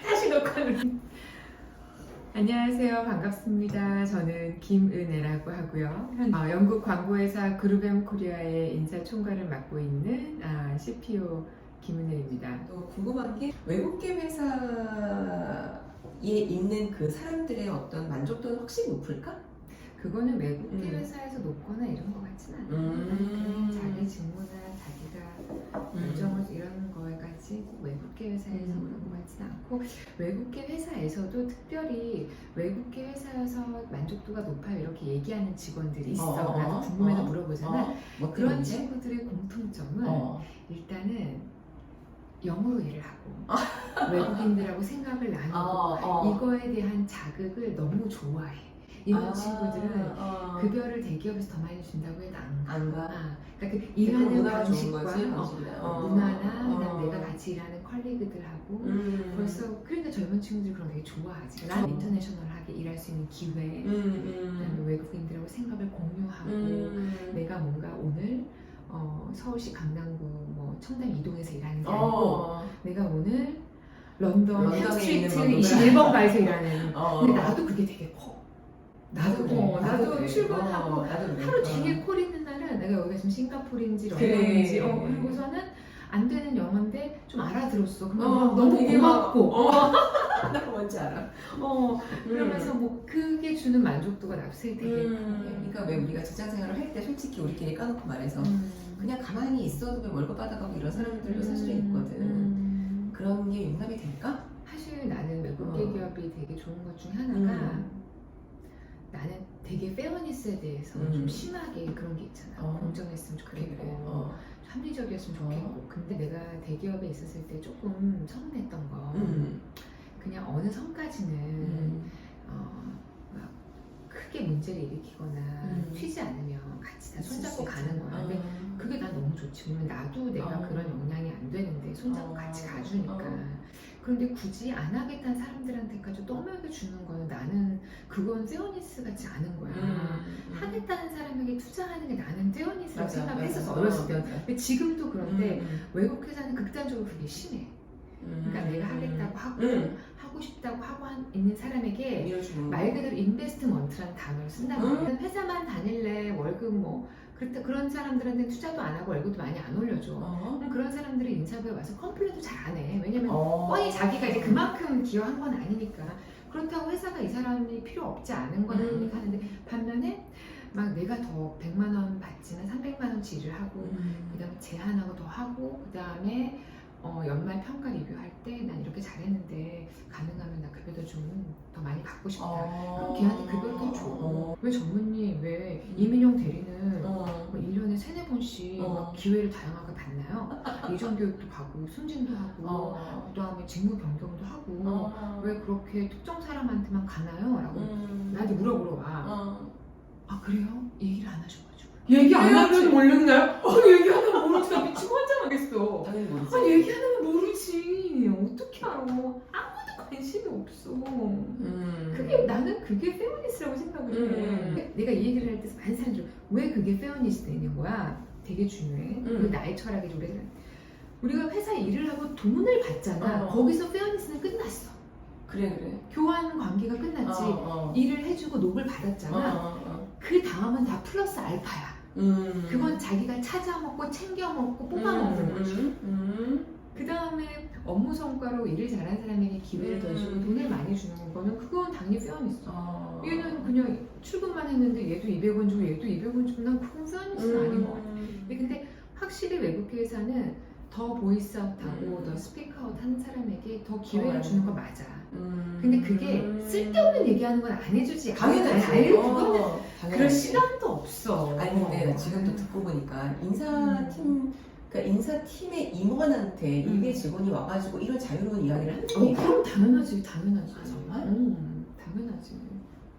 다시 녹화를. 안녕하세요. 반갑습니다. 저는 김은혜라고 하고요. 영국 광고회사 그룹엠 코리아의 인사총괄을 맡고 있는 CPO 김은혜입니다. 또 궁금한 게 외국계 회사에 있는 그 사람들의 어떤 만족도는 확실히 높을까? 그거는 외국계 회사에서 높거나 이런 것 같진 않아요. 자기 직무나 자기가 결정을 이런 거에까지 외국계 회사에서 그런 것 같진 않고, 외국계 회사에서도 특별히 외국계 회사여서 만족도가 높아요 이렇게 얘기하는 직원들이 있어. 나도 궁금해서 물어보잖아. 뭐 그런 친구들의 공통점은 일단은 영어로 일을 하고 외국인들하고 생각을 나누고 이거에 대한 자극을 너무 좋아해. 이런 친구들은 급여를 대기업에서 더 많이 준다고 해도 안 가. 그러니까 그 일하는 방식과 문화나 그다음 내가 같이 일하는 컬리그들하고 벌써, 그러니까 젊은 친구들이 그런 거 되게 좋아하지. 나는 인터내셔널하게 일할 수 있는 기회, 그다음에 외국인들하고 생각을 공유하고 내가 뭔가 오늘 서울시 강남구 뭐 청담 이동에서 일하는 게 아니고 내가 오늘 런던 스트리트 21번가에서 일하는. 근데 나도 그게 되게 커. 나도 출근하고 하루 종일 콜 있는 날은 내가 여기가 지금 싱가포르인지 런던인지 그리고서는 안 되는 영어인데 좀 알아들었어. 그러면 너무 고맙고 나 뭔지 알아. 그러면서 뭐 그게 주는 만족도가 납세에 되게 그러니까 왜 우리가 직장 생활을 할 때 솔직히 우리끼리 까놓고 말해서 그냥 가만히 있어도 왜 월급 받아가고 이런 사람들도 사실은 있거든. 그런 게 용납이 될까? 사실 나는 외국계 기업이 되게 좋은 것 중에 하나가 나는 되게 페어니스에 대해서 좀 심하게 그런 게 있잖아. 공정했으면 좋겠고 합리적이었으면 좋겠고. 근데 내가 대기업에 있었을 때 조금 서운했던 거 그냥 어느 선까지는 막 크게 문제를 일으키거나 튀지 않으면 같이 다 손잡고 가는 거야. 근데 그게 난 너무 좋지. 왜냐면 나도 내가 그런 역량이 안 되는데 손잡고 같이 가주니까. 그런데 굳이 안 하겠다는 사람들한테까지 떠먹여 주는 거는 나는 그건 페어니스 같지 않은 거야. 하겠다는 사람에게 투자하는 게 나는 페어니스라고 생각을 했었어, 어렸을 때. 근데 지금도 그런데 외국 회사는 극단적으로 그게 심해. 그러니까 내가 하겠다고 하고 싶다고 하고 있는 사람에게 말 그대로 인베스트먼트라는 단어를 쓴단 말이야. 회사만 다닐래 월급 뭐 그런 사람들한테 투자도 안 하고 월급도 많이 안 올려줘. 그럼 그런 사람들이 인사부에 와서 컴플레인도 잘 안 해. 왜냐면 뻔히 자기가 이제 그만큼 기여한 건 아니니까. 그렇다고 회사가 이 사람이 필요 없지 않은 건 아니니까 하는데, 반면에 막 내가 더 100만 원 받지만 300만 원치 일을 하고 그다음에 제한하고 더 하고 그다음에 연말 평가 리뷰할 때 난 이렇게 잘했는데 가능하면 나 급여도 좀 더 많이 받고 싶다. 그럼 걔한테 급여를 더 줘. 왜 전무님, 왜 이민영 대리는 뭐 1년에 3-4번씩 막 기회를 다양하게 받나요? 예전 교육도 가고 승진도 하고 그다음에 직무 변경도 하고 왜 그렇게 특정 사람한테만 가나요? 라고 나한테 물어보러 와. 아 그래요? 얘기를 안 하셔가지고. 얘기 안 하면 모르나요? 아니 얘기 안 하면 모르지. 나 미치고 환장하겠어. 당연히 모르지. 아니 얘기 안 하면 모르지. 어떻게 알아? 아무도 관심이 없어. 나는 그게 페어니스라고 생각을 해. 내가 이 얘기를 할 때 많은 사람들이 왜 그게 페어니스 되는 거야? 되게 중요해. 그리고 나의 철학이 우리가 회사에 일을 하고 돈을 받잖아. 거기서 페어니스는 끝났어. 그래. 교환 관계가 끝났지. 일을 해주고 녹을 받았잖아. 그 다음은 다 플러스 알파야. 그건 자기가 찾아 먹고 챙겨 먹고 뽑아 먹는 거지. 그 다음에 업무 성과로 일을 잘한 사람에게 기회를 더 주고 돈을 많이 주는 거는 그건 당연히 페어니스. 얘는 그냥 출근만 했는데 얘도 200원 주고 얘도 200원 주고 난 그건 페어니스는 아닌 것 같아. 근데 확실히 외국계 회사는 더 보이스아웃하고 더 스피크아웃 하는 사람에게 더 기회를 주는 거 맞아. 근데 그게 쓸데없는 얘기하는 건 안 해주지. 당연하지. 그거는 그럴 시간도 없어. 아니 근데 나 지금 또 듣고 보니까 그러니까 인사팀의 임원한테 일개 직원이 와가지고 이런 자유로운 이야기를 한다니까. 그럼 당연하지. 정말? 당연하지.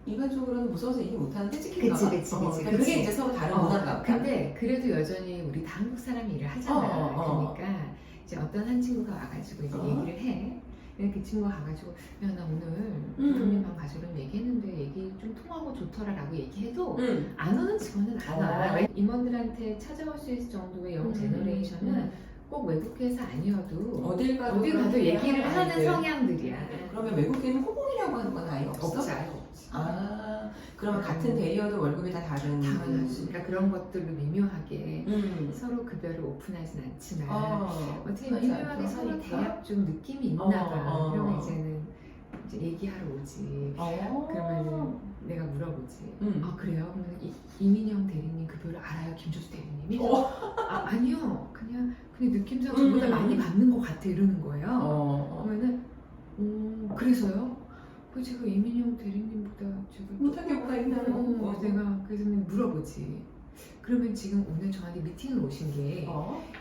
일반적으로는 무서워서 얘기 못하는데 그치. 그게 이제 서로 다른 문화인가 보다. 근데 그래도 여전히 우리 다 한국 사람이 일을 하잖아. 그러니까 이제 어떤 한 친구가 와가지고 이제 얘기를 해. 그 친구가 가가지고 야 나 오늘 부모님 방 가서 이런 얘기했는데 얘기 좀 통하고 좋더라 라고 얘기해도 안 오는 직원은 안 와. 임원들한테 찾아올 수 있을 정도의 영 제너레이션은 꼭 외국 회사 아니어도 어딜 가도 얘기를 하는 아이들. 성향들이야. 그러면 외국계는 호봉이라고 하는 건 아예 없어? 없지, 아예 없지. 그러면 같은 대리어도 월급이 다 다른. 당연하지. 그러니까 그런 것들로 미묘하게 서로 급여를 오픈하진 않지만 어떻게 미묘하게 서로 대략 좀 느낌이 있나 봐. 그러면 이제는 이제 얘기하러 오지. 그러면 내가 물어보지. 아 그래요? 그러면 이민영 대리님 급여를 알아요? 김조수 대리님이? 아니요. 그냥 느낌상 저보다 많이 받는 것 같아 이러는 거예요. 그러면은 그래서요? 제가 이민영 대리님보다 제가 못한 게 뭐가 있나요? 내가 그래서 물어보지. 그러면 지금 오늘 저한테 미팅을 오신 게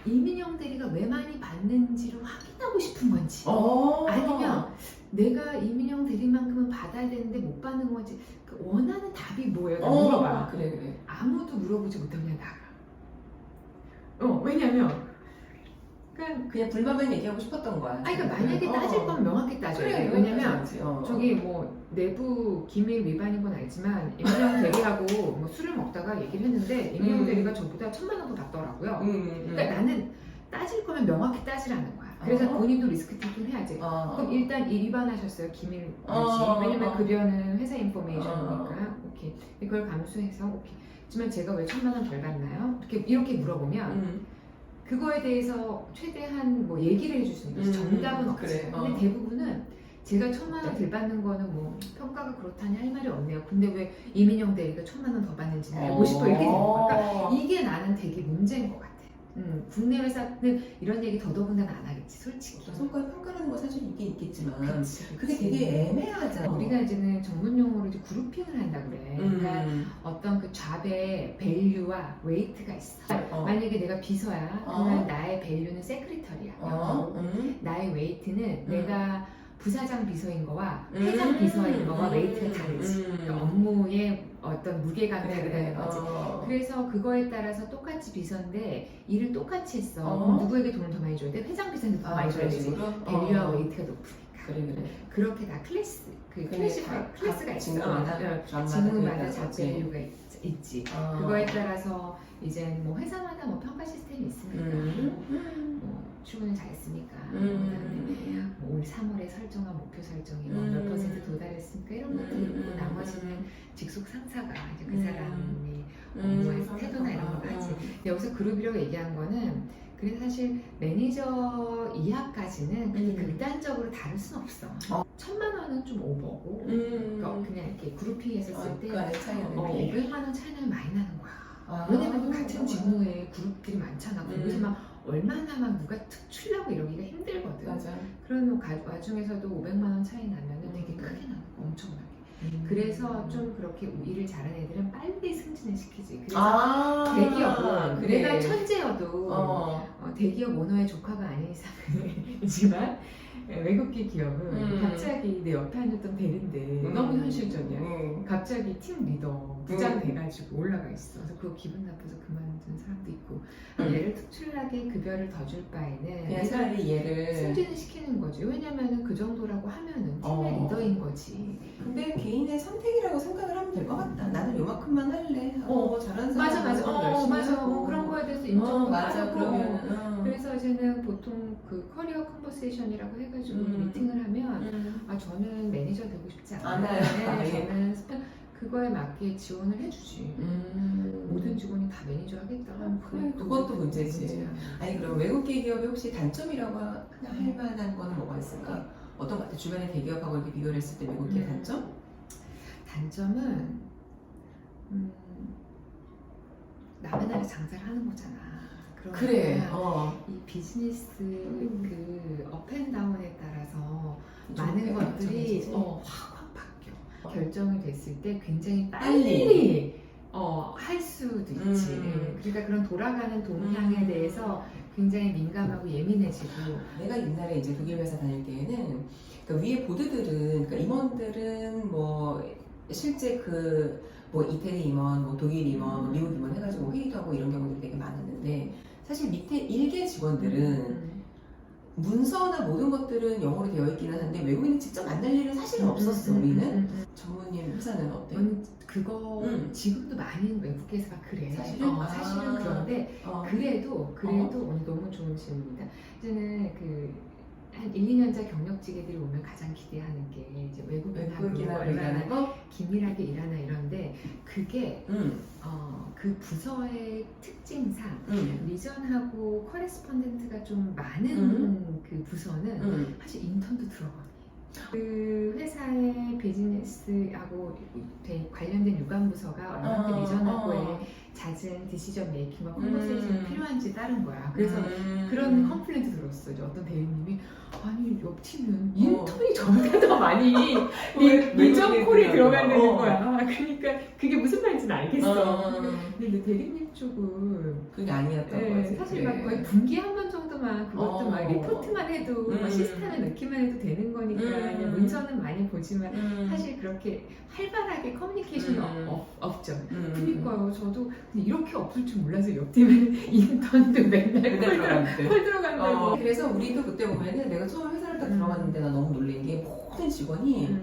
이민영 대리가 왜 많이 받는지를 확인하고 싶은 건지 아니면 내가 이민영 대리만큼은 받아야 되는데 못 받는 건지 그 원하는 답이 뭐예요? 물어봐. 그래. 아무도 물어보지 못하고 그냥 나가. 왜냐면 그냥 불만만 얘기하고 싶었던 거야. 그러니까 만약에 따질 거면 명확히 따져야 돼. 왜냐면 저기 뭐 내부 기밀 위반인 건 알지만 이민영 대리하고 뭐 술을 먹다가 얘기를 했는데 이민영 대리가 저보다 1,000만 원 더 받더라고요. 그러니까 나는 따질 거면 명확히 따지라는 거야. 그래서 본인도 리스크 테이킹 해야지. 그럼 일단 위반하셨어요. 기밀 유지. 왜냐면 급여는 회사 인포메이션이니까. 오케이. 그걸 감수해서 오케이. 하지만 제가 왜 1,000만 원 덜 받나요? 이렇게 물어보면 그거에 대해서 최대한 뭐 얘기를 해줄 수 있는 거지. 정답은 없지. 그래. 근데 대부분은 제가 1,000만 원 덜 받는 거는 뭐 평가가 그렇다니 할 말이 없네요. 근데 왜 이민영 대리가 1,000만 원 더 받는지는 알고 싶어 이렇게 되는 거야. 그러니까 이게 나는 되게 문제인 것 같아. 국내 회사는 이런 얘기 더더군다나 안 하겠지, 솔직히. 성과에 평가라는 거 사실 있긴 있겠지만 그치. 그게 되게 애매하잖아. 우리가 이제는 전문 용어로 이제 그룹핑을 한다 그래. 그러니까 어떤 그 잡의 밸류와 웨이트가 있어. 만약에 내가 비서야, 그러면 나의 밸류는 세크리터리야. 나의 웨이트는 내가 부사장 비서인 거와 회장 비서인 거와 웨이트가 다르지. 그러니까 업무의 어떤 무게감이 다르다는 거지. 그래서 그거에 따라서 똑같이 비서인데 일을 똑같이 했어. 그럼 누구에게 돈을 더 많이 줘야 돼? 회장 비서한테 더 많이 줘야지. 밸류와 웨이트가 높으니까. 그래. 그렇게 다 클래스가 있어. 직무마다 직무마다 잡밸류가 있지. 그거에 따라서 이제 뭐 회사마다 뭐 평가 시스템이 있으니까 뭐 출근을 잘했으니까 뭐 올 3월에 설정한 목표 설정이 몇 퍼센트 도달했으니까 이런 것들이 있고 나머지는 직속 상사가 이제 그 사람이 업무의 태도나 이런 걸 하지. 근데 여기서 그룹이라고 얘기한 거는 그래서 사실 매니저 이하까지는 그렇게 극단적으로 다를 순 없어. 1,000만 원은 좀 오버고 그러니까 그냥 이렇게 그룹핑 했었을 때 500만 원 차이는 많이 나는 거야. 왜냐면 같은 직무에 그룹들이 많잖아. 거기서 막 얼마나 막 누가 특출나고 이러기가 힘들거든. 맞아. 그런 와중에서도 500만 원 차이 나면은 되게 크게 나는 거, 엄청나게. 그래서 좀 그렇게 일을 잘하는 애들은 빨리 승진을 시키지. 그래서 대기업은 내가 천재여도 대기업 오너의 조카가 아닌 이상이지만 외국계 기업은 갑자기 내 옆에 앉았던 대리인데 너무 현실적이야. 갑자기 팀 리더 부장 돼가지고 올라가 있어. 그래서 그거 기분 나빠서 그만둔 사람도 있고. 얘를 특출나게 급여를 더 줄 바에는 그냥 차라리 얘를 승진을 시키는 거지. 왜냐면은 그 정도라고 하면은 팀의 리더인 거지. 근데 개인의 선택이라고 생각을 하면 될 것 같다. 나는 요만큼만 할래. 잘하는 맞아. 사람 맞아. 그런 거에 대해서 인정도 맞아. 하고. 그러면 그래서 이제는 보통 그 커리어 컨버세이션이라고 해가지고 미팅을 하면 저는 매니저 되고 싶지 않아요. 저는 그거에 맞게 지원을 해주지. 모든 직원이 다 매니저 하겠다. 그것도 문제지. 아니 그럼 외국계 기업이 혹시 단점이라고 할 만한 건 뭐가 있을까? 어떤 것 같아? 주변의 대기업하고 이렇게 비교를 했을 때 외국계 단점? 단점은 남의 나라 장사를 하는 거잖아. 그래. 이 비즈니스 그 업앤다운에 따라서 많은 것들이 확 바뀌어. 결정이 됐을 때 굉장히 빨리 할 수도 있지. 그러니까 그런 돌아가는 동향에 대해서 굉장히 민감하고 예민해지고. 내가 옛날에 이제 독일 회사 다닐 때에는 그러니까 위에 보드들은 그러니까 임원들은 뭐 실제 뭐 이태리 임원, 뭐 독일 임원, 미국 임원 해가지고 회의도 하고 이런 경우들이 되게 많았는데 사실 밑에 일개 직원들은 문서나 모든 것들은 영어로 되어 있기는 한데 외국인을 직접 만날 일은 사실은 없었어. 우리는 전무님 회사는 어때? 그거 지금도 많은 외국에서가 그래. 사실은? 사실은 그런데 그래도 오늘 너무 좋은 질문입니다. 이제는 한 1, 2년차 경력직애들이 오면 가장 기대하는 게 이제 외국인하고 얼마나 긴밀하게 일하나 이런데 그게 그 부서의 특징상 리전하고 커레스폰던트가 좀 많은 그 부서는 사실 인턴도 들어가. 그 회사의 비즈니스하고 관련된 유관부서가 얼마큼 리전하고의 잦은 디시전 메이킹과 컨버세이션이 필요한지 따른 거야. 그래서 그런 컴플레인트 들었어. 이제 어떤 대리님이 아니 옆 팀은 인턴이 저보다 더 많이 리전 콜이 들어간다는 거야. 그러니까 그게 무슨 말인지는 알겠어. 근데 대리님 쪽은 그게 아니었던 거지. 사실 막 거의 분기에 한 번 정도만 그것도 막 리포트만 해도 막 시스템에 넣기만 해도 되는 거니까 그냥 문서는 많이 보지만 사실 그렇게 활발하게 커뮤니케이션이 없죠. 그러니까요. 저도 이렇게 없을 줄 몰라서 옆 팀에는 인턴도 맨날 콜 들어간다고. 그래서 우리도 그때 보면은 내가 처음 회사를 딱 들어갔는데 나 너무 놀란 게 모든 직원이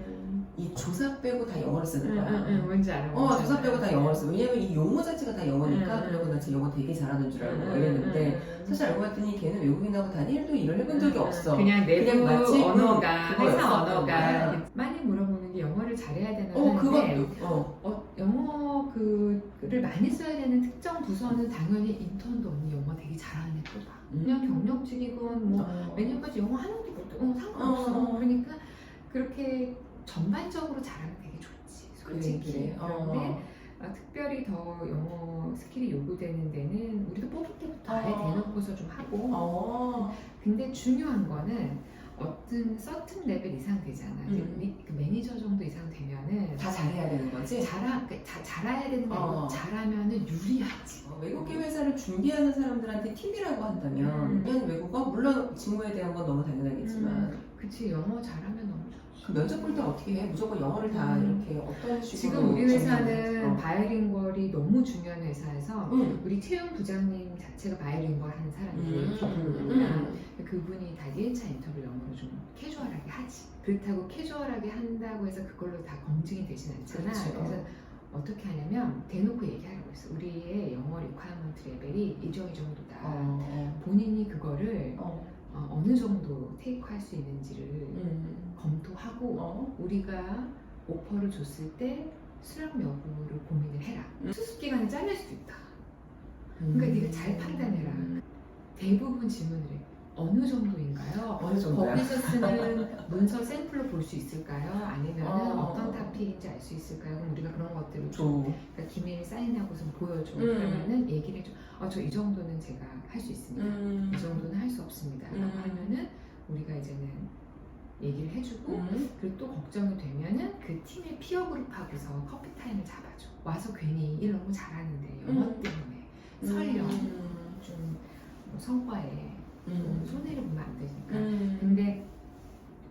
이 조사 빼고 다 영어를 쓰는 거야. 뭔지 알아. 조사 빼고 다 영어를 써. 왜냐면 이 용어 자체가 다 영어니까. 그리고 나 진짜 영어 되게 잘하는 줄 알고 이랬는데 사실 알고 봤더니 걔는 외국인하고 단 1도 일을 해본 적이 없어. 그냥 내부 마치 언어가 회사 그거였어. 언어가 많이 물어보는 게 영어를 잘해야 되는 그것도. 영어를 많이 써야 되는 특정 부서는 당연히 인턴도 언니 영어 되게 잘하는 애 뽑아. 그냥 경력직이건 뭐 매년까지 영어 하나도 못해. 상관없어. 그러니까 그렇게 전반적으로 잘하면 되게 좋지. 솔직히. 그런데 특별히 더 영어 스킬이 요구되는 데는 우리도 뽑을 때부터 아예 대놓고서 좀 하고. 근데 중요한 거는 어떤 서튼 레벨 이상 되잖아. 그 매니저 정도 이상 되면은 다 잘해야 되는 거지? 잘해야 되는 게 아니고 잘하면은 유리하지. 외국계 회사를 준비하는 사람들한테 팁이라고 한다면 외국어 물론 직무에 대한 건 너무 당연하겠지만 그치. 영어 잘하면 너무 좋지. 그 면접 볼 때 어떻게 해? 무조건 영어를 다 이렇게 어떤 식으로? 지금 우리 회사는 바이링걸이 너무 중요한 회사에서 우리 채용 부장님 자체가 바이링걸 하는 사람이에요. 그분이 다 1차 인터뷰 영어로 좀 캐주얼하게 하지. 그렇다고 캐주얼하게 한다고 해서 그걸로 다 검증이 되진 않잖아. 그래서 어떻게 하냐면 대놓고 얘기하라고 했어. 우리의 영어 리ኳ어먼트 레벨이 이 정도다. 본인이 그거를 어느 정도 테이크할 수 있는지를 검토하고 우리가 오퍼를 줬을 때 수락 여부를 고민을 해라. 수습 기간이 잘릴 수도 있다. 그러니까 네가 잘 판단해라. 대부분 질문을 해. 어느 정도인가요? 어느 정도야? 거기서 쓰는 문서 샘플로 볼 수 있을까요? 아니면 어떤 토픽인지 알 수 있을까요? 그럼 우리가 그런 것들을 좀 그러니까 기밀 사인하고서 보여줘. 그러면은 얘기를 해줘. 저 이 정도는 제가 할 수 있습니다. 이 정도는 할 수 없습니다. 라고 하면은 우리가 이제는 얘기를 해주고 그리고 또 걱정이 되면은 그 팀의 피어 그룹하고서 커피 타임을 잡아줘. 와서 괜히 일 너무 잘하는데 영어 때문에 설령 좀 성과에 손해를 보면 안 되니까. 근데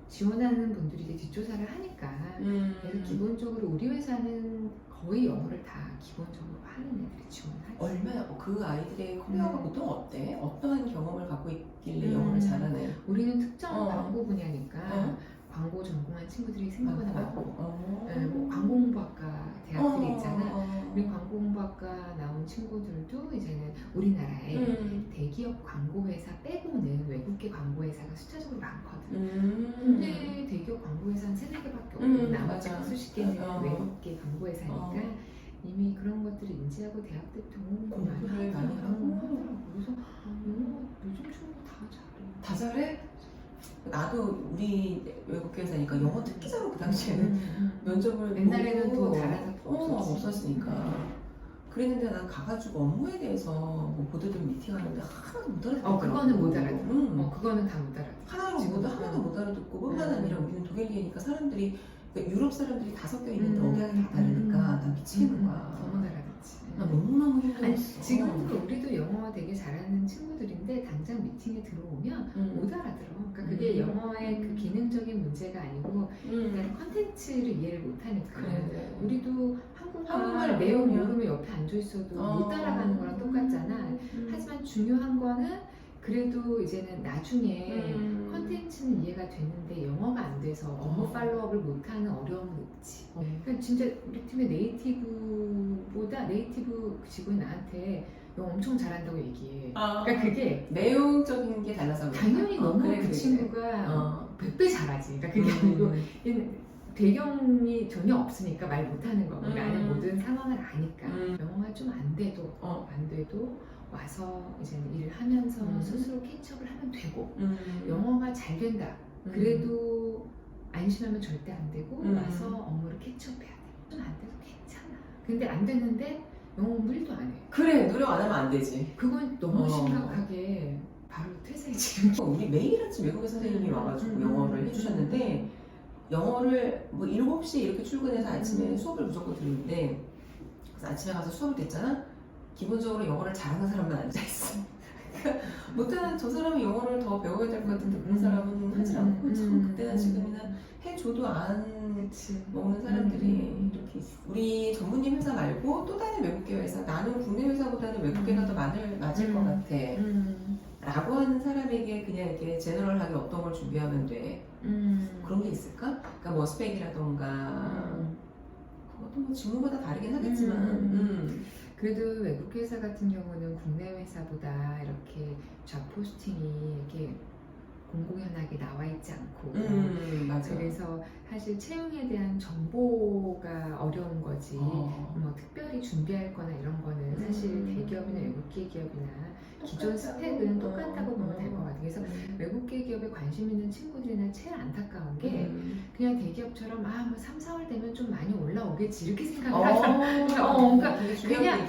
지원하는 분들이 이제 뒷조사를 하니까 그래서 기본적으로 우리 회사는 거의 영어를 다 기본적으로 하는 애들이 지원하지. 얼마나 그 아이들의 커리어가 보통 어때? 어떠한 경험을 갖고 있길래 영어를 잘하네? 우리는 특정 광고 분야니까 광고 전공한 친구들이 생각보다 많고 뭐 광고홍보학과 대학들이 있잖아. 우리 광고홍보학과 나온 친구들도 이제는 우리나라에 대기업 광고회사 빼고는 외국계 광고회사가 숫자적으로 많거든. 근데 대기업 광고회사는 3-4개밖에 없고 나머지 수십 개는 외국계 광고회사니까 이미 그런 것들을 인지하고 대학 때부터 공부를 많이 하고 그래서 요즘 친구 다 잘해. 다 잘해? 나도 우리 외국계 회사니까 영어 듣기 잘하고 그 당시에는 면접을 옛날에는 더 잘하는 없었으니까 그랬는데 난 가가지고 업무에 대해서 뭐 보드들 미팅하는데 하나도 못 알아듣고 그거는 못 알아듣고 그거는 다 못 알아듣고 하나도 못 알아듣고 뿐만 아니라 우리는 독일이니까 사람들이 그러니까 유럽 사람들이 다 섞여 있는데 억양이 다 다르니까 난 미치겠는 거야. 너무 알아듣지. 나 너무너무 힘들었어. 지금도 우리도 영어 되게 잘하는 친구들인데 당장 미팅에 들어오면 못 알아들어. 그러니까 그게 영어의 그 기능적인 문제가 아니고 그냥 컨텐츠를 이해를 못하니까. 우리도 한국말 내용 모르면 옆에 앉아 있어도 못 따라가는 거랑 똑같잖아. 하지만 중요한 거는 그 그래도 이제는 나중에 컨텐츠는 이해가 됐는데 영어가 안 돼서 업무 팔로업을 못하는 어려움은 없지. 그러니까 진짜 우리 팀의 네이티브보다 네이티브 직원이 나한테 영어 엄청 잘한다고 얘기해. 그러니까 그게 내용적인 게 달라서 당연히 너무 그래, 그 그래. 친구가 100배 잘하지. 그러니까 그게 아니고 얘는 배경이 전혀 없으니까 말 못하는 거고 나는 모든 상황을 아니까 영어가 좀 안 돼도 와서 이제 일을 하면서 스스로 캐치업을 하면 되고 영어가 잘 된다. 그래도 안심하면 절대 안 되고 와서 업무를 캐치업해야 돼. 좀 안 돼도 괜찮아. 근데 안 됐는데 영어 공부 1도 안 해. 그래, 노력 안 하면 안 되지. 그건 너무 심각하게 바로 퇴사해지는 거. 우리 매일 아침 외국어 선생님이 와가지고 영어를 해주셨는데 영어를 뭐 7시 이렇게 출근해서 아침에 수업을 무조건 들었는데 그래서 아침에 가서 수업을 듣잖아? 기본적으로 영어를 잘하는 사람만 앉아있어. 그러니까 못하는 저 사람은 영어를 더 배워야 될 것 같은데 그런 사람은 하지 않고 참 그때나 지금이나 해줘도 안 먹는 사람들이 이렇게 있어. 우리 전무님 회사 말고 또 다른 외국계 회사, 나는 국내 회사보다는 외국계가 더 맞을 것 같아 라고 하는 사람에게 그냥 이렇게 제너럴하게 어떤 걸 준비하면 돼. 그런 게 있을까? 그러니까 뭐 스펙이라던가 그것도 뭐 직무마다 다르긴 하겠지만 그래도 외국 회사 같은 경우는 국내 회사보다 이렇게 잡 포스팅이 이렇게 공공연하게 나와 있지 않고 맞아. 그래서 사실 채용에 대한 정보가 어려운 거지 뭐 특별히 준비할 거나 이런 거는 사실 대기업이나 외국계 기업이나 기존 스펙은 똑같다고 보면 될 것 같아요. 그래서 외국계 기업에 관심 있는 친구들이나 제일 안타까운 게 그냥 대기업처럼 뭐 3, 4월 되면 좀 많이 올라오겠지 이렇게 생각을 하잖아. 그러니까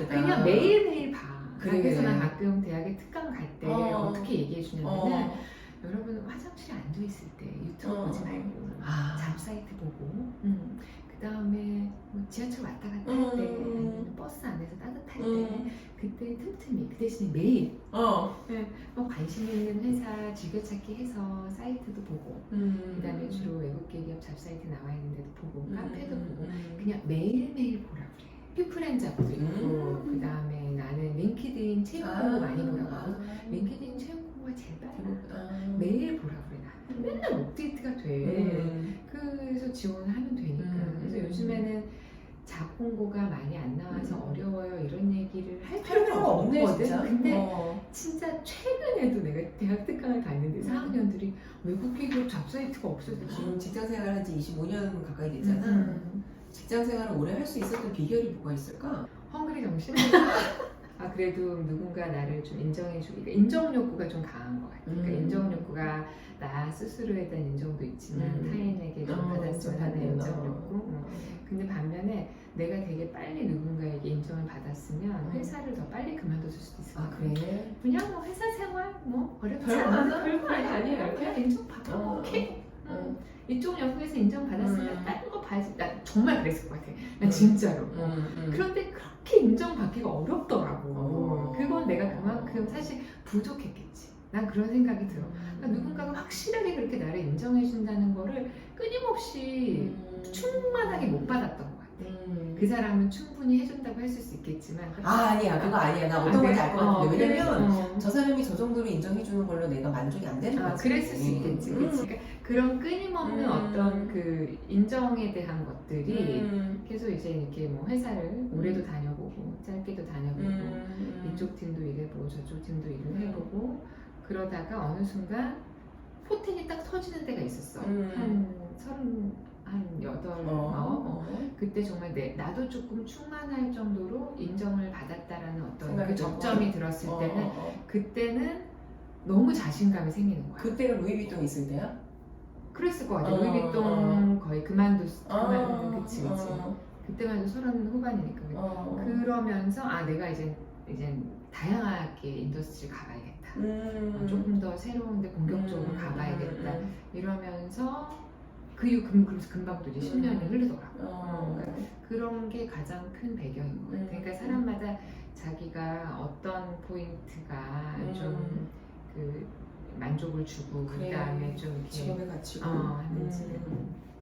그냥 매일매일 봐. 그래서 나 가끔 대학에 특강 갈 때 어떻게 얘기해 주냐면은 여러분 화장실에 앉아 있을 때 유튜브 보지 말고 잡 사이트 보고 그 다음에 뭐 지하철 왔다 갔다 할 때 아니면 버스 안에서 따뜻할 때 그때 틈틈이 그 대신에 매일 뭐 관심 있는 회사 즐겨찾기 해서 사이트도 보고 그 다음에 주로 외국계 기업 잡 사이트 나와 있는 데도 보고 카페도 보고 그냥 매일매일 보라 그래. 피플앤 잡도 있고 그 다음에 나는 링키드인 채용 공고 많이 보라고 하고 링키드인 채용 공고가 제일 빨라. 매일 보라 그래. 나 맨날 업데이트가 돼. 그래서 지원을 하면 되니까. 그래서 요즘에는 잡 공고가 많이 안 나와서 어려워요 이런 얘기를 할 필요가 없거든. 근데 진짜 최근에도 내가 대학 특강을 갔는데 4학년들이 외국계 기업 잡 사이트가 없어서 지금 직장 생활 한 지 25년 가까이 됐잖아. 직장 생활을 오래 할 수 있었던 비결이 뭐가 있을까? 헝그리 정신? 그래도 누군가 나를 좀 인정해주고, 그러니까 인정 욕구가 좀 강한 것 같아. 그러니까 인정 욕구가 나 스스로에 대한 인정도 있지만 타인에게 좀 받았으면 하는 인정 욕구. 근데 반면에 내가 되게 빨리 누군가에게 인정을 받았으면 회사를 더 빨리 그만뒀을 수도 있을 것 같아. 그래? 그냥 뭐 회사 생활 뭐 어렵지 별거 않아. 별거 아니야. 그냥 인정받아. 오케이. 이쪽 연구에서 인정받았으면 다른 거 봐야지. 나 정말 그랬을 것 같아. 나 진짜로. 그런데 그렇게 인정받기가 어렵더라고. 그건 내가 그만큼 사실 부족했겠지. 난 그런 생각이 들어. 그러니까 누군가가 확실하게 그렇게 나를 인정해준다는 거를 끊임없이 충만하게 못 받았던 것 같아. 그 사람은 충분히 해준다고 했을 수 있겠지만 아니야 그거 아니야. 나 어떤 건지 알 것 같은데 왜냐면 저 사람이 저 정도로 인정해주는 걸로 내가 만족이 안 되는 거지. 그랬을 수 있겠지. 그러니까 그런 끊임없는 어떤 그 인정에 대한 것들이 계속 이제 이렇게 뭐 회사를 오래도 다녀보고 짧게도 다녀보고 이쪽 팀도 일해보고 저쪽 팀도 일을 해보고 그러다가 어느 순간 포텐이 딱 터지는 때가 있었어. 한 8, 9 그때 정말 나도 조금 충만할 정도로 인정을 받았다라는 어떤 그 적점이 들었을 때는 그때는 너무 자신감이 생기는 거야. 그때가 루이비통 있을 때야? 그랬을 것 같아. 루이비통 거의 그만두는 그치. 그때만 해도 30 후반이니까. 그러면서 내가 이제 다양하게 인더스트리 가봐야겠다. 조금 더 새로운데 공격적으로 가봐야겠다. 이러면서 그래서 금방 또 이제 10년이 흐르더라고. 그러니까 그런 게 가장 큰 배경인 것 같아. 그러니까 사람마다 자기가 어떤 포인트가 좀 그 만족을 주고 그 다음에 좀 이렇게 직업에 갇히고 하는지.